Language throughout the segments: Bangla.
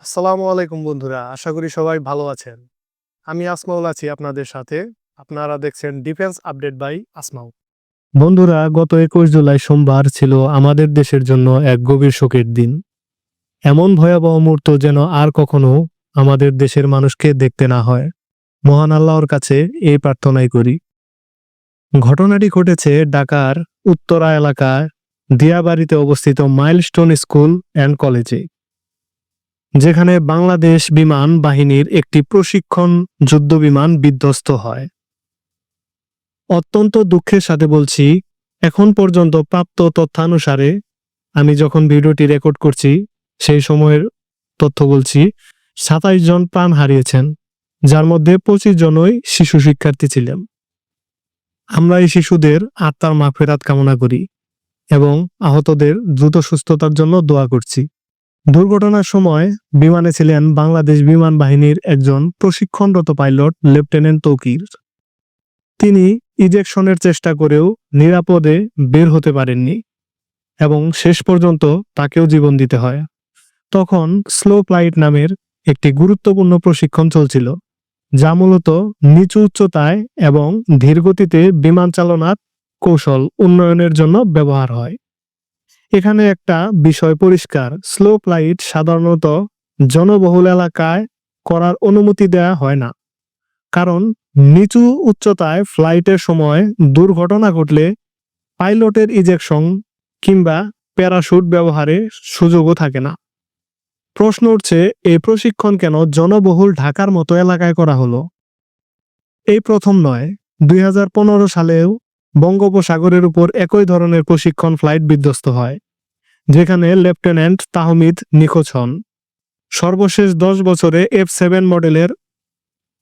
আসসালামু আলাইকুম বন্ধুরা, আশা করি সবাই ভালো আছেন। আমি আসমাউল আছি আপনাদের সাথে। আপনারা দেখছেন ডিফেন্স আপডেট বাই আসমাউ। বন্ধুরা, গত ২১ জুলাই সোমবার ছিল আমাদের দেশের জন্য এক গভীর শোকের দিন। এমন ভয়াবহ মুহূর্ত যেন আর কখনো আমাদের দেশের মানুষকে দেখতে না হয়। মহান আল্লাহর কাছে এই প্রার্থনাই করি। ঘটনাটি ঘটেছে ঢাকার উত্তরা এলাকার দিয়াবাড়িতে অবস্থিত মাইলস্টোন স্কুল অ্যান্ড কলেজে, যেখানে বাংলাদেশ বিমান বাহিনীর একটি প্রশিক্ষণ যুদ্ধবিমান বিধ্বস্ত হয়। অত্যন্ত দুঃখের সাথে বলছি, এখন পর্যন্ত প্রাপ্ত তথ্যানুসারে আমি যখন ভিডিওটি রেকর্ড করছি সেই সময়ের তথ্য বলছি, ২৭ জন প্রাণ হারিয়েছেন, যার মধ্যে ২৫ জনই শিশু শিক্ষার্থী ছিলেন। আমরা এই শিশুদের আত্মার মাগফিরাত কামনা করি এবং আহতদের দ্রুত সুস্থতার জন্য দোয়া করছি। দুর্ঘটনার সময় বিমানে ছিলেন বাংলাদেশ বিমান বাহিনীর একজন প্রশিক্ষণরত পাইলট লেফটেন্যান্ট তৌকির। তিনি ইজেকশনের চেষ্টা করেও নিরাপদে বের হতে পারেননি এবং শেষ পর্যন্ত তাকেও জীবন দিতে হয়। তখন স্লো ফ্লাইট নামের একটি গুরুত্বপূর্ণ প্রশিক্ষণ চলছিল, যা মূলত নিচু উচ্চতায় এবং ধীরগতিতে বিমান চালনার কৌশল উন্নয়নের জন্য ব্যবহার হয়। এখানে একটা বিষয় পরিষ্কার: স্লো ফ্লাইট সাধারণত জনবহুল এলাকায় করার অনুমতি দেওয়া হয় না, কারণ নিচু উচ্চতায় ফ্লাইটের সময় দুর্ঘটনা ঘটলে পাইলটের ইজেকশন কিংবা প্যারাশুট ব্যবহারের সুযোগও থাকে না। প্রশ্ন উঠছে, এই প্রশিক্ষণ কেন জনবহুল ঢাকার মতো এলাকায় করা হলো? এই প্রথম নয়, ২০১৫ সালেও বঙ্গোপসাগরের উপর একই ধরনের প্রশিক্ষণ ফ্লাইট বিধ্বস্ত হয়, যেখানে লেফটেন্যান্ট তাহমিদ নিখোঁজ হন। সর্বশেষ ১০ বছরে F7 মডেলের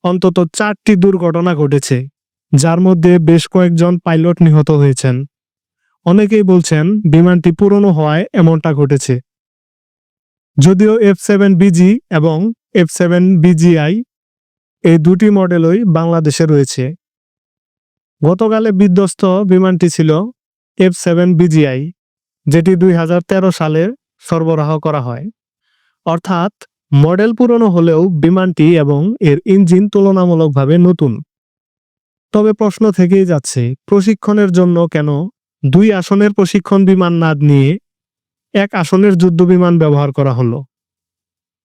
অন্তত ৪টি দুর্ঘটনা ঘটেছে, যার মধ্যে বেশ কয়েকজন পাইলট নিহত হয়েছেন। অনেকেই বলছেন বিমানটি পুরনো হওয়ায় এমনটা ঘটেছে। যদিও F7BG এবং F7BGI এই দুটি মডেলই বাংলাদেশে রয়েছে। গতকালে বিধ্বস্ত বিমানটি ছিল F7BGI, যেটি ২০১৩ সালে সরবরাহ করা হয়। অর্থাৎ মডেল পুরনো হলেও বিমানটি এবং এর ইঞ্জিন তুলনামূলকভাবে নতুন। তবে প্রশ্ন থেকেই যাচ্ছে, প্রশিক্ষণের জন্য কেন ২ আসনের প্রশিক্ষণ বিমান না নিয়ে ১ আসনের যুদ্ধ বিমান ব্যবহার করা হলো?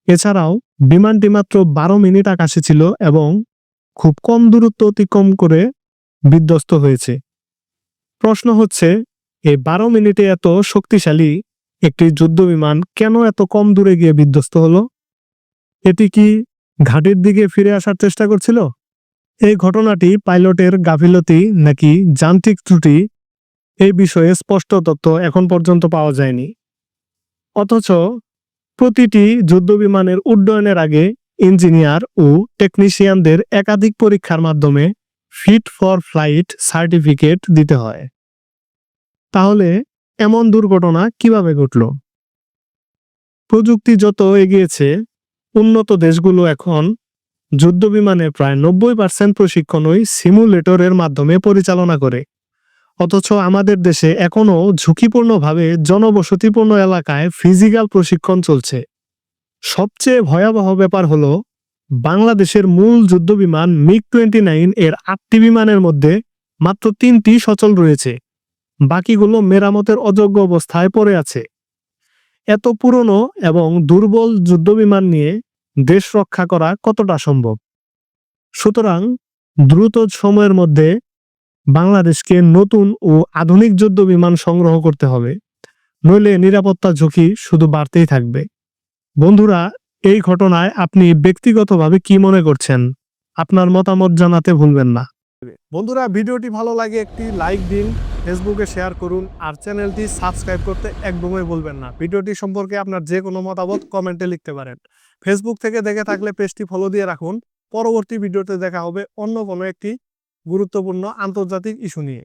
এছাড়াও বিমানটি মাত্র ১২ মিনিট আকাশে ছিল এবং খুব কম দূরত্ব অতিক্রম করে বিধ্বস্ত হয়েছে। প্রশ্ন হচ্ছে, এই ১২ মিনিটে এত শক্তিশালী একটি যুদ্ধ বিমান কেন এত কম দূরে গিয়ে বিধ্বস্ত হলো? এটি কি ঘাঁটির দিকে ফিরে আসার চেষ্টা করছিল? এই ঘটনাটি পাইলটের গাফিলতি নাকি যান্ত্রিক ত্রুটি, এই বিষয়ে স্পষ্ট তথ্য এখন পর্যন্ত পাওয়া যায়নি। অথচ প্রতিটি যুদ্ধবিমানের উড্ডয়নের আগে ইঞ্জিনিয়ার ও টেকনিশিয়ানদের একাধিক পরীক্ষার মাধ্যমে ফিট ফর ফ্লাইট সার্টিফিকেট দিতে হয়। তাহলে এমন দুর্ঘটনা কিভাবে ঘটল? প্রযুক্তি যত এগিয়েছে, উন্নত দেশগুলো এখন যুদ্ধবিমানের প্রায় ৯০% প্রশিক্ষণই সিমুলেটরের মাধ্যমে পরিচালনা করে। অথচ আমাদের দেশে এখনও ঝুঁকিপূর্ণভাবে জনবসতিপূর্ণ এলাকায় ফিজিক্যাল প্রশিক্ষণ চলছে। সবচেয়ে ভয়াবহ ব্যাপার হলো, বাংলাদেশের মূল যুদ্ধবিমান MiG-29 এর ৮টি বিমানের মধ্যে মাত্র ৩টি সচল রয়েছে, বাকিগুলো মেরামতের অযোগ্য অবস্থায় পড়ে আছে। এত পুরনো এবং দুর্বল যুদ্ধবিমান নিয়ে দেশ রক্ষা করা কতটা সম্ভব? সুতরাং দ্রুত সময়ের মধ্যে বাংলাদেশকে নতুন ও আধুনিক যুদ্ধবিমান সংগ্রহ করতে হবে, নইলে নিরাপত্তা ঝুঁকি শুধু বাড়তেই থাকবে। বন্ধুরা, এই ঘটনায় আপনি ব্যক্তিগতভাবে কি মনে করছেন? আপনার মতামত জানাতে ভুলবেন না। বন্ধুরা, ভিডিওটি ভালো লাগে একটি লাইক দিন, ফেসবুকে শেয়ার করুন আর চ্যানেলটি সাবস্ক্রাইব করতে একদমই ভুলবেন না। ভিডিওটি সম্পর্কে আপনার যে কোনো মতামত কমেন্টে লিখতে পারেন। ফেসবুক থেকে দেখে থাকলে পেজটি ফলো দিয়ে রাখুন। পরবর্তী ভিডিওতে দেখা হবে অন্য কোনো একটি গুরুত্বপূর্ণ আন্তর্জাতিক ইস্যু নিয়ে।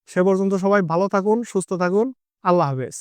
সে পর্যন্ত সবাই ভালো থাকুন, সুস্থ থাকুন। আল্লাহ হাফেজ।